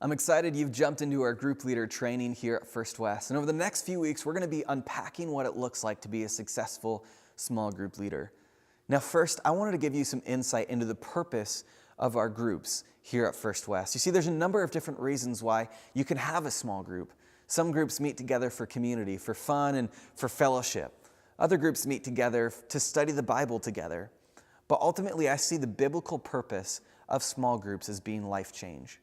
I'm excited you've jumped into our group leader training here at First West. And over the next few weeks, we're going to be unpacking what it looks like to be a successful small group leader. Now, first, I wanted to give you some insight into the purpose of our groups here at First West. You see, there's a number of different reasons why you can have a small group. Some groups meet together for community, for fun, and for fellowship. Other groups meet together to study the Bible together. But ultimately, I see the biblical purpose of small groups as being life change.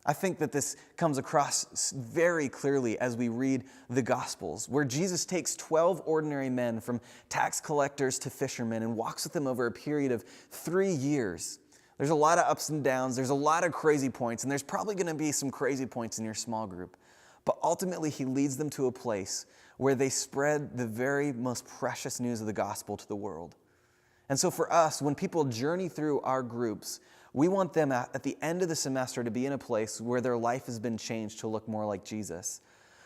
I think that this comes across very clearly as we read the Gospels, where Jesus takes 12 ordinary men from tax collectors to fishermen and walks with them over a period of 3 years. There's a lot of ups and downs, there's a lot of crazy points, and there's probably going to be some crazy points in your small group. But ultimately, he leads them to a place where they spread the very most precious news of the gospel to the world. And so for us, when people journey through our groups, we want them at the end of the semester to be in a place where their life has been changed to look more like Jesus.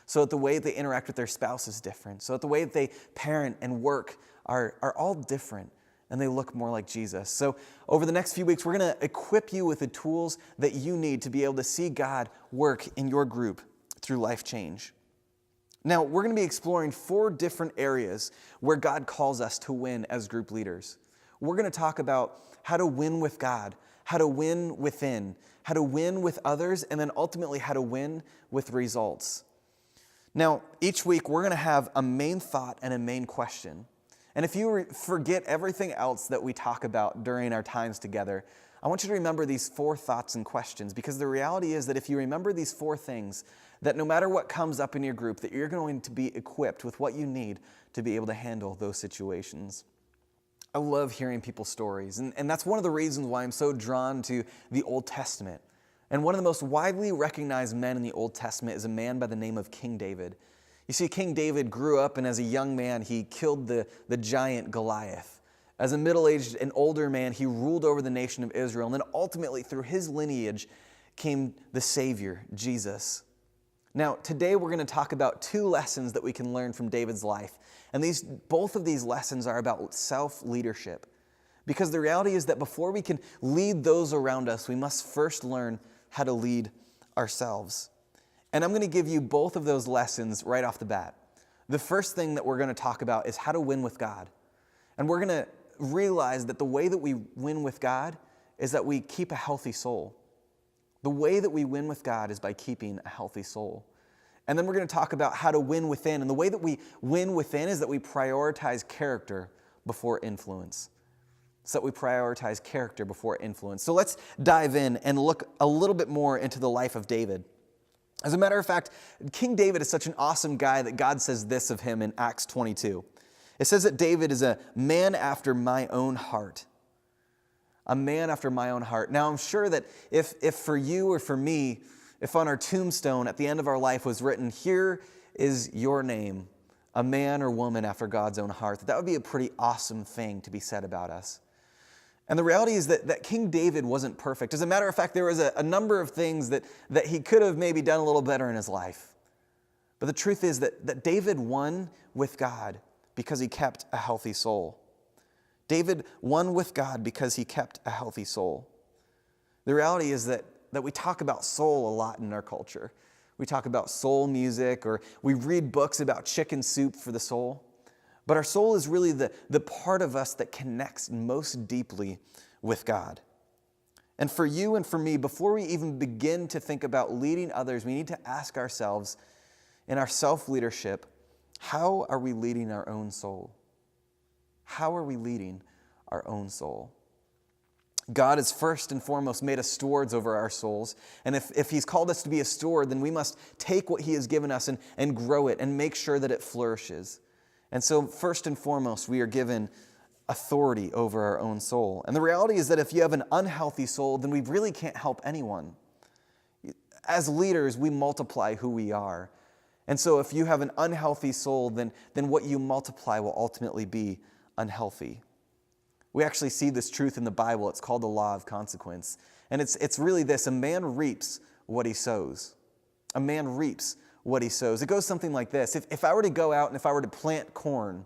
So that the way they interact with their spouse is different. So that the way that they parent and work are all different, and they look more like Jesus. So over the next few weeks, we're going to equip you with the tools that you need to be able to see God work in your group through life change. Now, we're going to be exploring 4 different areas where God calls us to win as group leaders. We're going to talk about how to win with God, how to win within, how to win with others, and then ultimately how to win with results. Now, each week we're going to have a main thought and a main question. And if you forget everything else that we talk about during our times together, I want you to remember these 4 thoughts and questions, because the reality is that if you remember these 4 things, that no matter what comes up in your group, that you're going to be equipped with what you need to be able to handle those situations. I love hearing people's stories, and that's one of the reasons why I'm so drawn to the Old Testament. And one of the most widely recognized men in the Old Testament is a man by the name of King David. You see, King David grew up, and as a young man, he killed the giant Goliath. As a middle-aged and older man, he ruled over the nation of Israel, and then ultimately, through his lineage, came the Savior, Jesus. Now, today we're going to talk about 2 lessons that we can learn from David's life. And both of these lessons are about self-leadership. Because the reality is that before we can lead those around us, we must first learn how to lead ourselves. And I'm going to give you both of those lessons right off the bat. The first thing that we're going to talk about is how to win with God. And we're going to realize that the way that we win with God is that we keep a healthy soul. The way that we win with God is by keeping a healthy soul. And then we're going to talk about how to win within. And the way that we win within is that we prioritize character before influence. So that we prioritize character before influence. So let's dive in and look a little bit more into the life of David. As a matter of fact, King David is such an awesome guy that God says this of him in Acts 22. It says that David is a man after my own heart. A man after my own heart. Now, I'm sure that if for you or for me, if on our tombstone at the end of our life was written, here is your name, a man or woman after God's own heart, that would be a pretty awesome thing to be said about us. And the reality is that King David wasn't perfect. As a matter of fact, there was a number of things that he could have maybe done a little better in his life. But the truth is that David won with God because he kept a healthy soul. David won with God because he kept a healthy soul. The reality is that we talk about soul a lot in our culture. We talk about soul music, or we read books about chicken soup for the soul. But our soul is really the part of us that connects most deeply with God. And for you and for me, before we even begin to think about leading others, we need to ask ourselves in our self-leadership, how are we leading our own soul? How are we leading our own soul? God has first and foremost made us stewards over our souls. And if He's called us to be a steward, then we must take what He has given us and grow it and make sure that it flourishes. And so first and foremost, we are given authority over our own soul. And the reality is that if you have an unhealthy soul, then we really can't help anyone. As leaders, we multiply who we are. And so if you have an unhealthy soul, then what you multiply will ultimately be unhealthy. We actually see this truth in the Bible. It's called the law of consequence. And it's really this: a man reaps what he sows. A man reaps what he sows. It goes something like this. If I were to go out and if I were to plant corn,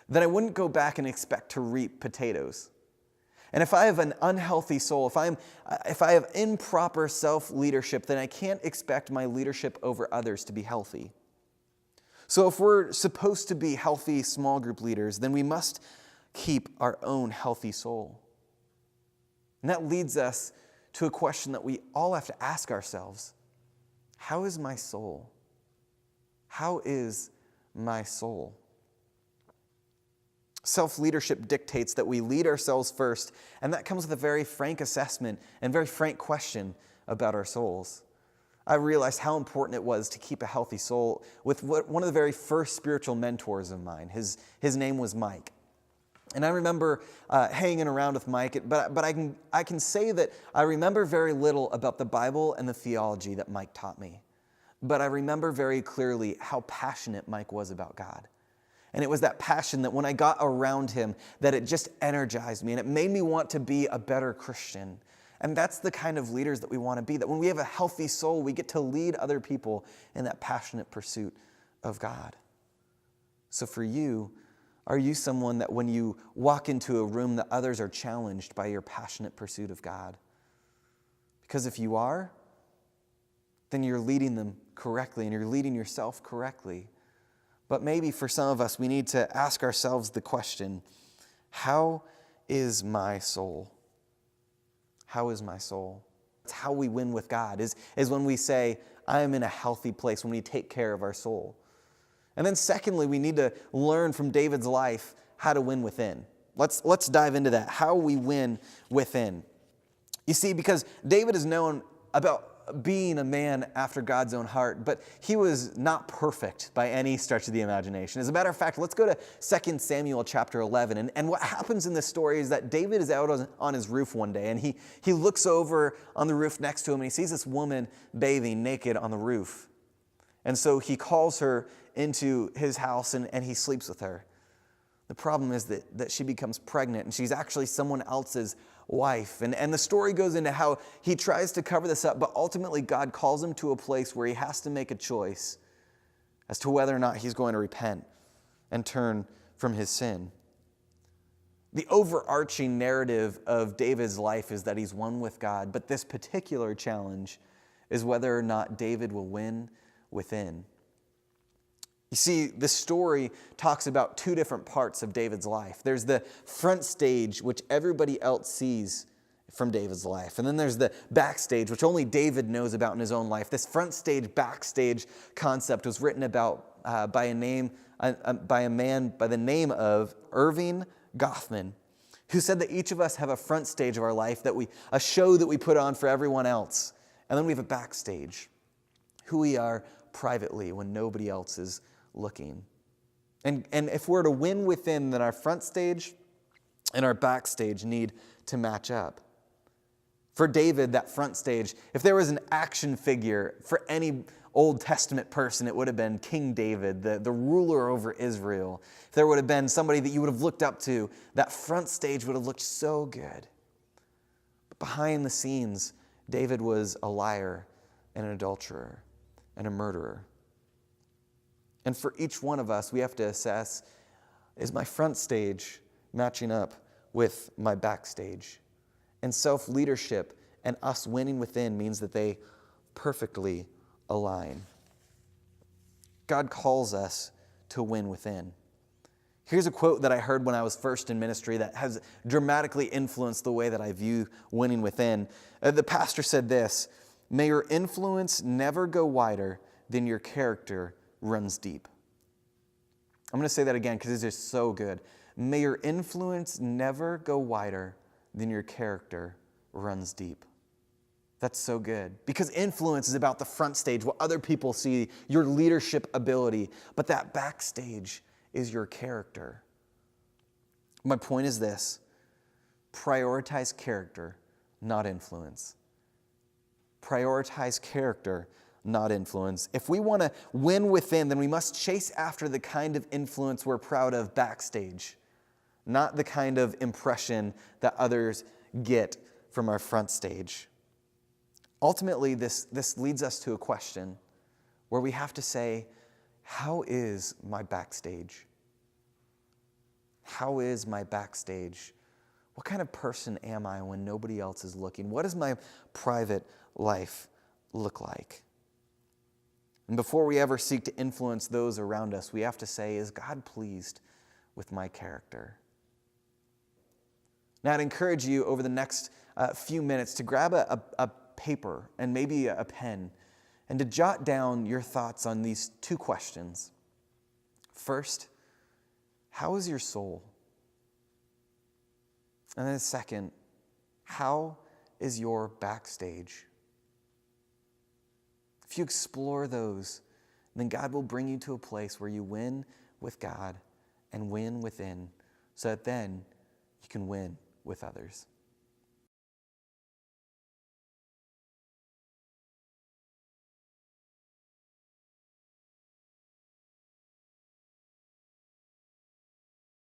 then I wouldn't go back and expect to reap potatoes. And if I have an unhealthy soul, if I have improper self-leadership, then I can't expect my leadership over others to be healthy. So if we're supposed to be healthy small group leaders, then we must keep our own healthy soul. And that leads us to a question that we all have to ask ourselves. How is my soul? How is my soul? Self-leadership dictates that we lead ourselves first, and that comes with a very frank assessment and very frank question about our souls. I realized how important it was to keep a healthy soul with one of the very first spiritual mentors of mine. His name was Mike. And I remember hanging around with Mike, but I can say that I remember very little about the Bible and the theology that Mike taught me. But I remember very clearly how passionate Mike was about God. And it was that passion that when I got around him, that it just energized me and it made me want to be a better Christian. And that's the kind of leaders that we want to be, that when we have a healthy soul, we get to lead other people in that passionate pursuit of God. So for you, are you someone that when you walk into a room that others are challenged by your passionate pursuit of God? Because if you are, then you're leading them correctly and you're leading yourself correctly. But maybe for some of us, we need to ask ourselves the question, how is my soul? How is my soul? It's how we win with God, is when we say, I am in a healthy place, when we take care of our soul. And then secondly, we need to learn from David's life how to win within. Let's dive into that, how we win within. You see, because David is known about being a man after God's own heart, but he was not perfect by any stretch of the imagination. As a matter of fact, let's go to 2 Samuel chapter 11. And what happens in this story is that David is out on his roof one day, and he looks over on the roof next to him, and he sees this woman bathing naked on the roof. And so he calls her into his house, and he sleeps with her. The problem is that she becomes pregnant, and she's actually someone else's wife. And the story goes into how he tries to cover this up, but ultimately God calls him to a place where he has to make a choice as to whether or not he's going to repent and turn from his sin. The overarching narrative of David's life is that he's one with God, but this particular challenge is whether or not David will win within. You see, the story talks about two different parts of David's life. There's the front stage, which everybody else sees from David's life. And then there's the backstage, which only David knows about in his own life. This front stage, backstage concept was written about by a man by the name of Irving Goffman, who said that each of us have a front stage of our life, a show that we put on for everyone else. And then we have a backstage, who we are privately when nobody else is looking. And if we're to win within, then our front stage and our backstage need to match up. For David, that front stage, if there was an action figure for any Old Testament person, it would have been King David, the ruler over Israel. If there would have been somebody that you would have looked up to, that front stage would have looked so good. But behind the scenes, David was a liar and an adulterer and a murderer. And for each one of us, we have to assess, is my front stage matching up with my backstage? And self-leadership and us winning within means that they perfectly align. God calls us to win within. Here's a quote that I heard when I was first in ministry that has dramatically influenced the way that I view winning within. The pastor said this, "May your influence never go wider than your character runs deep." I'm going to say that again because it's just so good. May your influence never go wider than your character runs deep. That's so good. Because influence is about the front stage, what other people see, your leadership ability. But that backstage is your character. My point is this: prioritize character, not influence. Prioritize character, not influence. If we want to win within, then we must chase after the kind of influence we're proud of backstage, not the kind of impression that others get from our front stage. Ultimately, this leads us to a question where we have to say, how is my backstage? How is my backstage? What kind of person am I when nobody else is looking? What does my private life look like? And before we ever seek to influence those around us, we have to say, is God pleased with my character? Now, I'd encourage you over the next few minutes to grab a paper and maybe a pen and to jot down your thoughts on these two questions. First, how is your soul? And then second, how is your backstage? If you explore those, then God will bring you to a place where you win with God and win within, so that then you can win with others.